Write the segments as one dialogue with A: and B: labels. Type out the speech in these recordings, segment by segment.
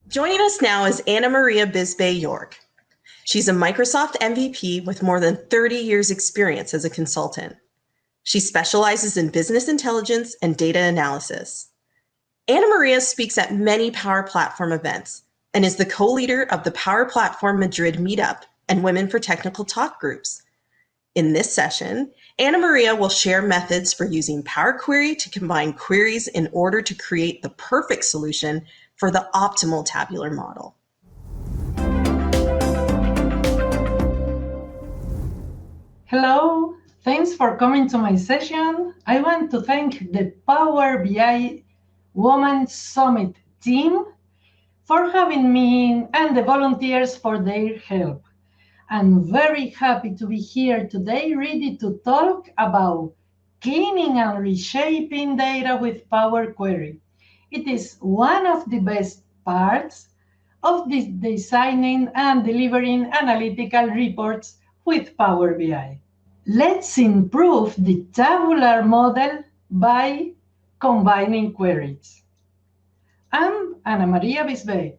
A: Joining us now is Maria Bisbé York. She's a Microsoft MVP with more than 30 years' experience as a consultant. She specializes in business intelligence and data analysis. Maria speaks at many Power Platform events and is the co-leader of the Power Platform Madrid Meetup and Women for Technical Talk groups. In this session, Maria will share methods for using Power Query to combine queries in order to create the perfect solution for the optimal tabular model.
B: Hello, thanks for coming to my session. I want to thank the Power BI Women Summit team for having me and the volunteers for their help. I'm very happy to be here today, ready to talk about cleaning and reshaping data with Power Query. It is one of the best parts of this designing and delivering analytical reports with Power BI. Let's improve the tabular model by combining queries. I'm Maria Bisbé,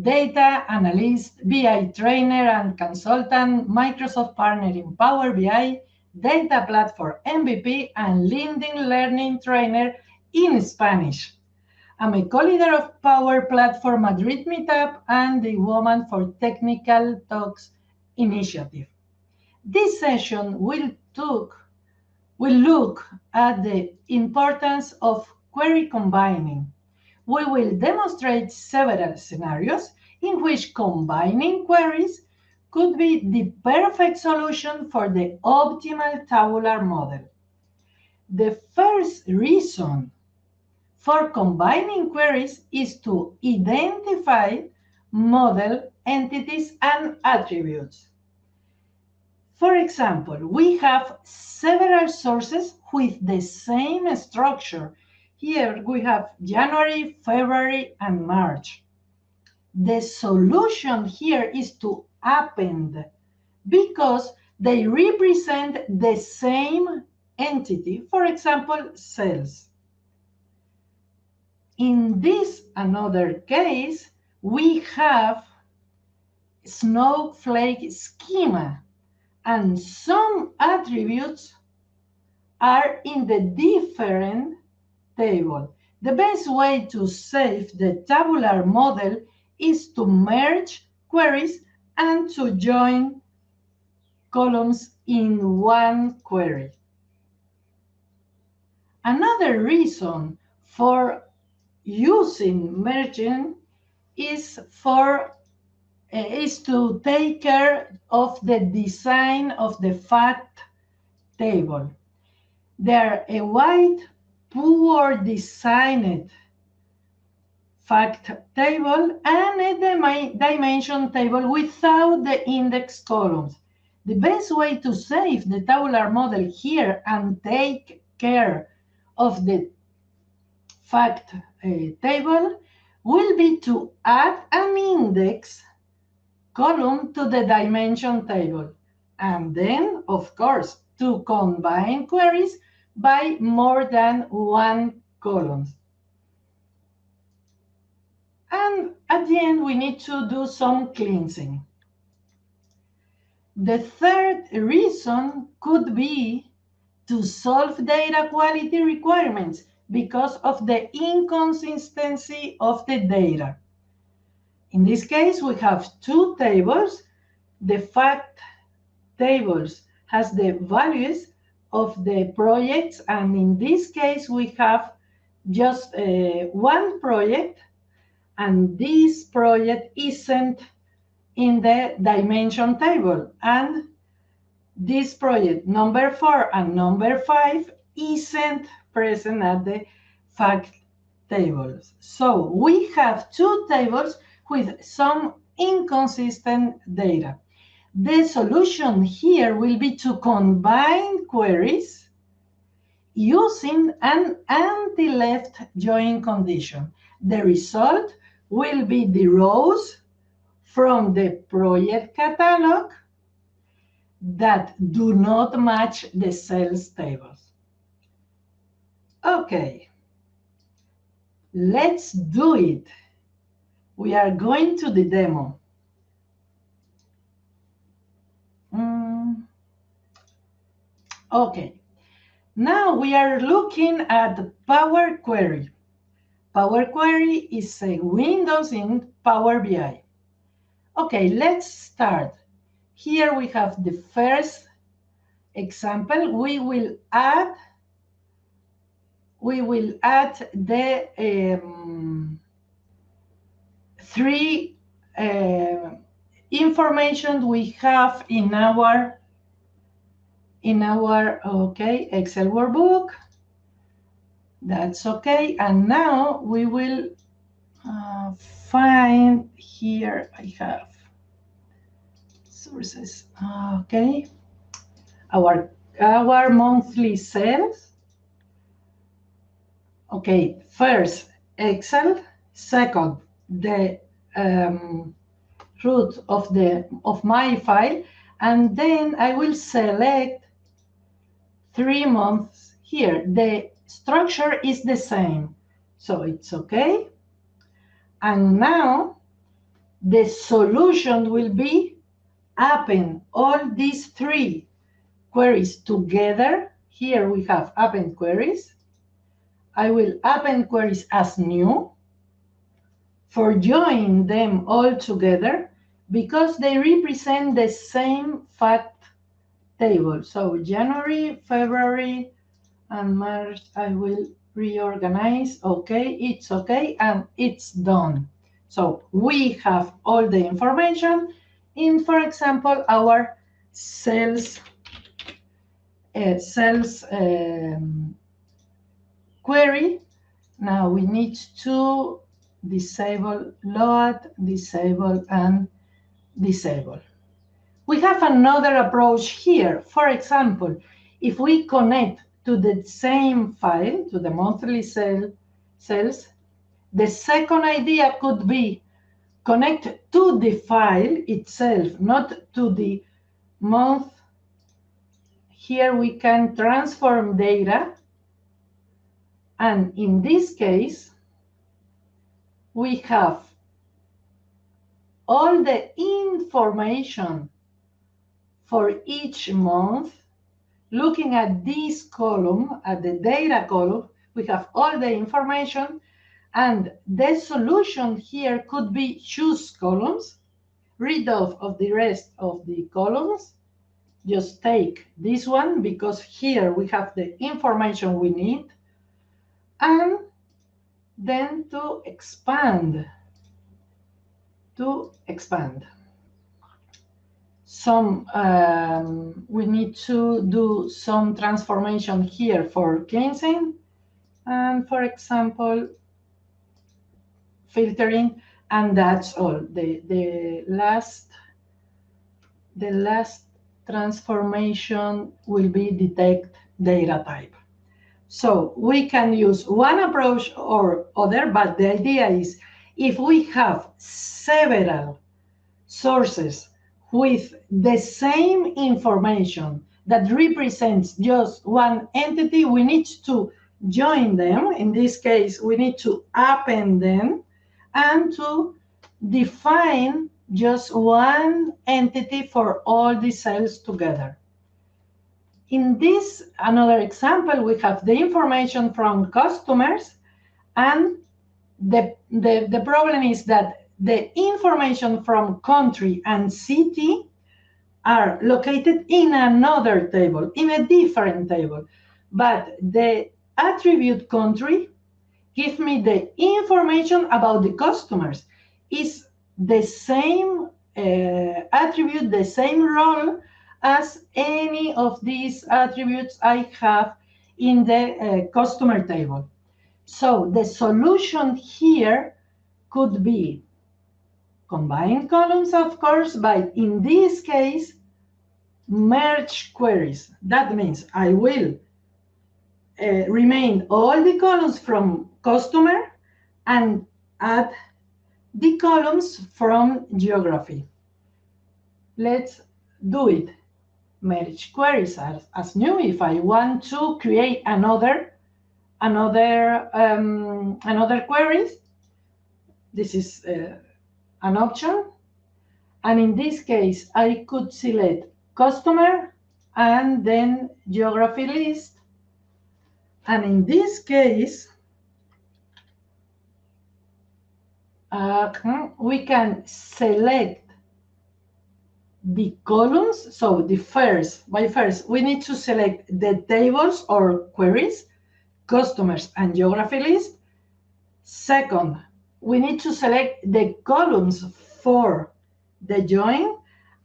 B: data analyst, BI trainer and consultant, Microsoft partner in Power BI, data platform MVP, and LinkedIn learning trainer in Spanish. I'm a co-leader of Power Platform Madrid Meetup and the Women for Technical Talks initiative. This session will look at the importance of query combining. We will demonstrate several scenarios in which combining queries could be the perfect solution for the optimal tabular model. The first reason for combining queries is to identify model entities and attributes. For example, we have several sources with the same structure. Here we have January, February, and March. The solution here is to append because they represent the same entity, for example, sales. In this another case, we have snowflake schema, and some attributes are in the different table. The best way to save the tabular model is to merge queries and to join columns in one query. Another reason for using merging is to take care of the design of the fact table. They're a wide, poor designed fact table and a dimension table without the index columns. The best way to save the tabular model here and take care of the fact table will be to add an index column to the dimension table, and then, of course, to combine queries by more than one column. And at the end, we need to do some cleansing. The third reason could be to solve data quality requirements because of the inconsistency of the data. In this case, we have two tables. The fact tables has the values of the projects, and in this case, we have just one project, and this project isn't in the dimension table, and this project number 4 and number 5 isn't present at the fact tables. So we have two tables with some inconsistent data. The solution here will be to combine queries using an anti-left join condition. The result will be the rows from the project catalog that do not match the sales tables. Okay, let's do it. We are going to the demo. Okay. Now we are looking at Power Query. Power Query is a Windows in Power BI. Okay, let's start. Here we have the first example. We will add the three information we have in our okay Excel workbook. That's okay. And now we will find here. I have sources. Okay, our monthly sales. Okay, first Excel. Second, the root of my file, and then I will select 3 months here. The structure is the same, so it's okay. And now the solution will be append all these 3 queries together. Here we have append queries. I will append queries as new for join them all together because they represent the same fact table. So January, February, and March, I will reorganize. Okay, it's okay, and it's done. So we have all the information in, for example, our sales query. Now we need to disable load, disable, and disable. We have another approach here. For example, if we connect to the same file, to the monthly sales, the second idea could be connect to the file itself, not to the month. Here we can transform data. And in this case, we have all the information for each month. Looking at this column, at the data column, we have all the information, and the solution here could be choose columns, rid of the rest of the columns. Just take this one because here we have the information we need, and then to expand. We need to do some transformation here for cleansing, and for example, filtering, and that's all. The last transformation will be detect data type. So we can use one approach or other, but the idea is if we have several sources with the same information that represents just one entity, we need to join them. In this case, we need to append them and to define just one entity for all the cells together. In this another example, we have the information from customers, and the problem is that the information from country and city are located in another table, in a different table. But the attribute country gives me the information about the customers. It's the same attribute, the same role as any of these attributes I have in the customer table. So the solution here could be combine columns, of course, but in this case, merge queries. That means I will remain all the columns from customer and add the columns from geography. Let's do it. Merge queries as new. If I want to create another queries, this is an option. And in this case, I could select customer and then geography list. And in this case, we can select the columns. So by first, we need to select the tables or queries, customers and geography list. Second, we need to select the columns for the join.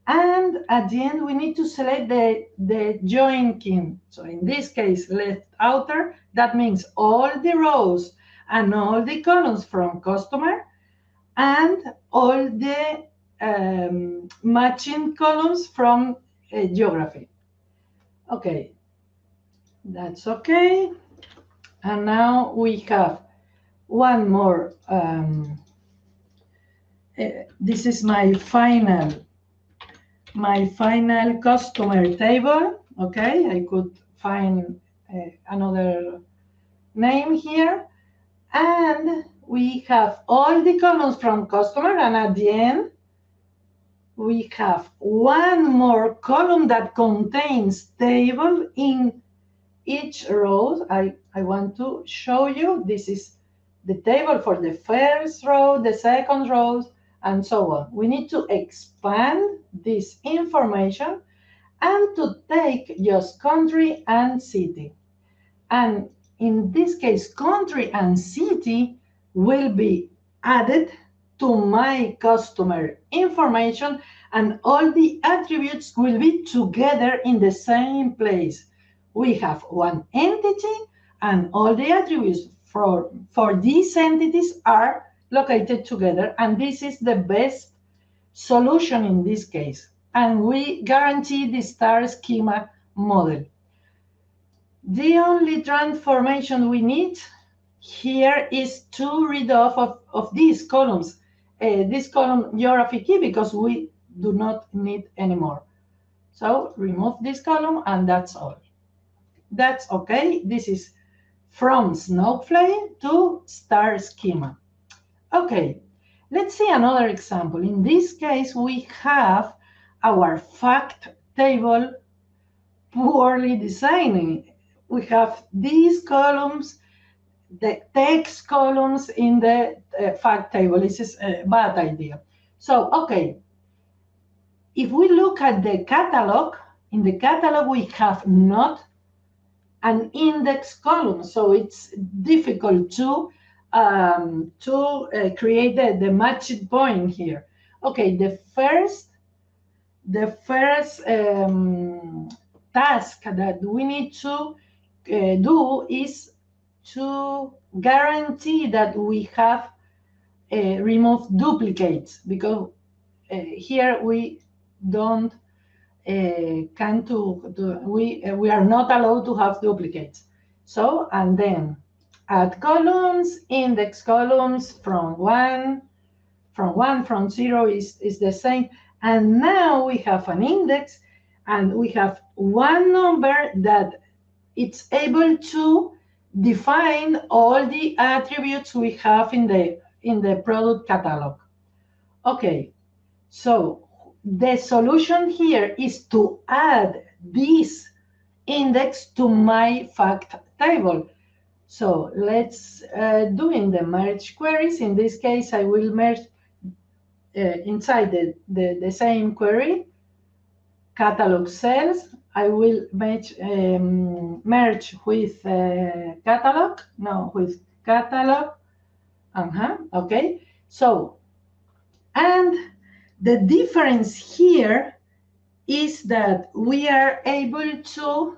B: And at the end, we need to select the join key. So in this case, left outer, that means all the rows and all the columns from customer and all the matching columns from geography. Okay, that's okay. And now we have one more. This is my final customer table. Okay, I could find another name here. And we have all the columns from customer, and at the end, we have one more column that contains table in each row. I want to show you. This is the table for the first row, the second row, and so on. We need to expand this information and to take just country and city. And in this case, country and city will be added to my customer information, and all the attributes will be together in the same place. We have one entity, and all the attributes for these entities are located together, and this is the best solution in this case. And we guarantee the star schema model. The only transformation we need here is to rid of these columns, this column geography key, because we do not need anymore. So remove this column, and that's all. That's okay. This is from Snowflake to star schema. Okay, let's see another example. In this case, we have our fact table poorly designed. We have these columns, the text columns in the fact table. This is a bad idea. So, okay, if we look at the catalog, in the catalog we have not an index column, so it's difficult to create the matched point here. Okay, the first task that we need to do is to guarantee that we have removed duplicates, because here we don't we are not allowed to have duplicates. So, and then add columns, index columns from 0 is the same. And now we have an index, and we have one number that it's able to define all the attributes we have in the product catalog. Okay, so the solution here is to add this index to my fact table. So let's do in the merge queries. In this case, I will merge inside the same query, catalog cells. I will merge with catalog. No, with catalog. Okay. So, and the difference here is that we are able to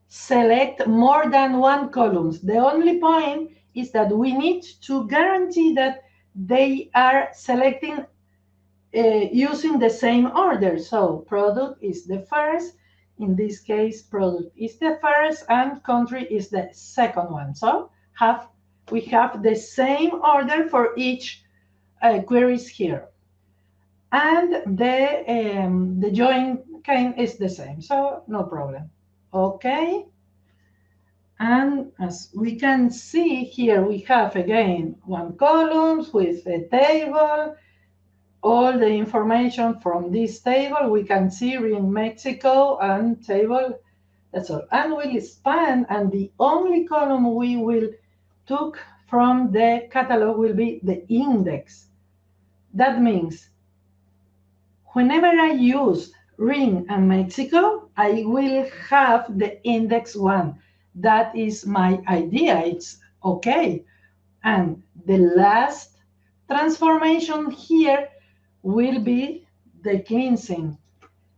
B: select more than one columns. The only point is that we need to guarantee that they are selecting using the same order. So product is the first. In this case, product is the first and country is the second one. So we have the same order for each queries here. And the join kind is the same, so no problem. Okay. And as we can see here, we have again one column with a table, all the information from this table. We can see in Mexico and table, that's all. And we'll expand, and the only column we will took from the catalog will be the index. That means whenever I use ring and Mexico, I will have the index 1. That is my idea. It's okay. And the last transformation here will be the cleansing.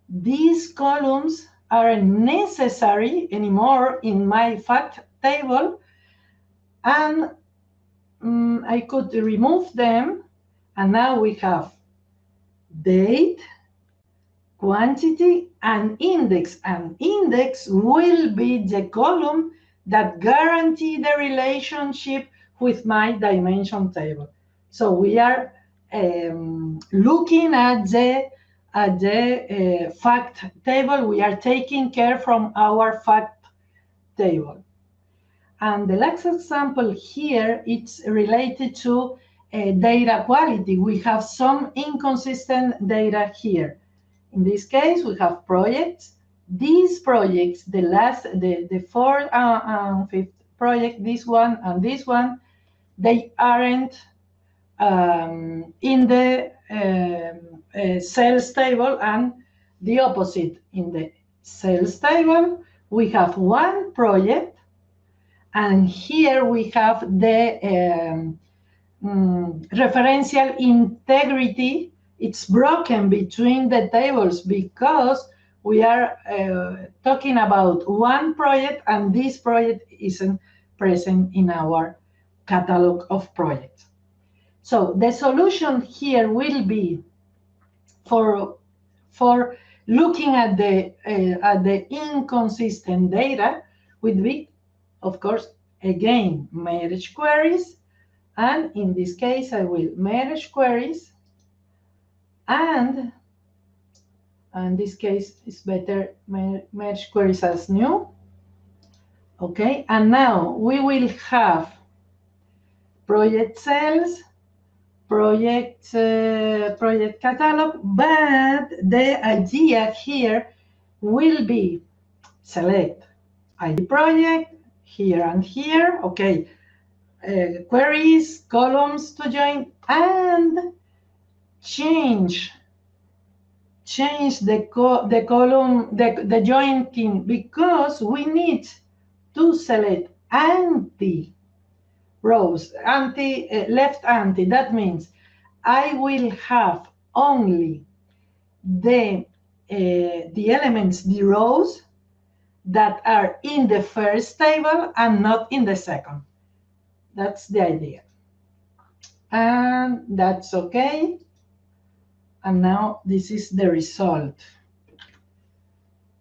B: These columns aren't necessary anymore in my fact table, and I could remove them, and now we have date, quantity, and index. And index will be the column that guarantee the relationship with my dimension table. So we are looking at the fact table. We are taking care from our fact table. And the last example here, it's related to data quality. We have some inconsistent data here. In this case, we have projects. These projects, the fourth and fifth project, this one and this one, they aren't in the sales table, and the opposite. In the sales table, we have one project, and here we have the referential integrity. It's broken between the tables because we are talking about one project, and this project isn't present in our catalog of projects. So the solution here will be for looking at the inconsistent data would be, of course, again, merge queries. And in this case, I will merge queries. And in this case, it's better merge queries as new. Okay, and now we will have project cells, project catalog, but the idea here will be select ID project here and here. Okay, queries, columns to join, and change the column, the jointing, because we need to select anti rows, left anti. That means I will have only the elements, the rows that are in the first table and not in the second. That's the idea. And that's okay. And now this is the result.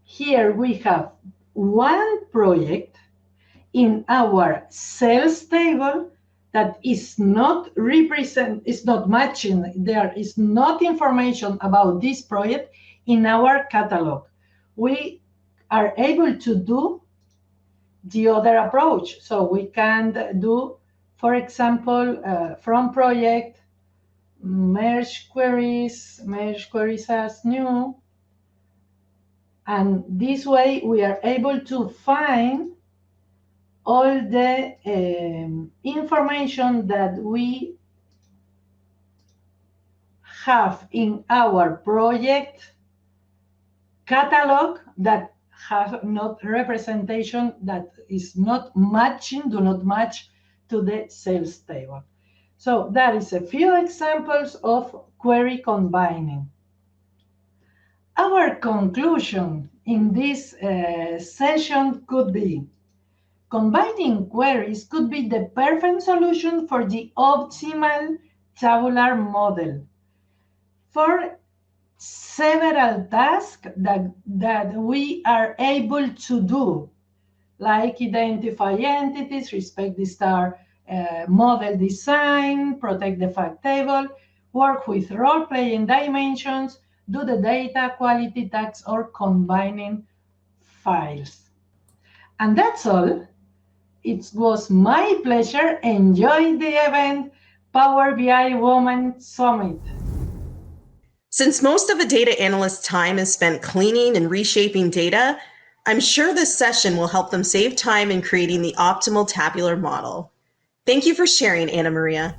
B: Here we have one project in our sales table that is not matching. There is not information about this project in our catalog. We are able to do the other approach. So we can do, for example, from project, merge queries as new. And this way we are able to find all the information that we have in our project catalog that have not representation, that is not matching, do not match to the sales table. So that is a few examples of query combining. Our conclusion in this session could be: combining queries could be the perfect solution for the optimal tabular model for several tasks that we are able to do, like identify entities, respect the star model design, protect the fact table, work with role-playing dimensions, do the data quality tasks, or combining files. And that's all. It was my pleasure. Enjoy the event, Power BI Women Summit.
A: Since most of a data analyst's time is spent cleaning and reshaping data, I'm sure this session will help them save time in creating the optimal tabular model. Thank you for sharing, Anna Maria.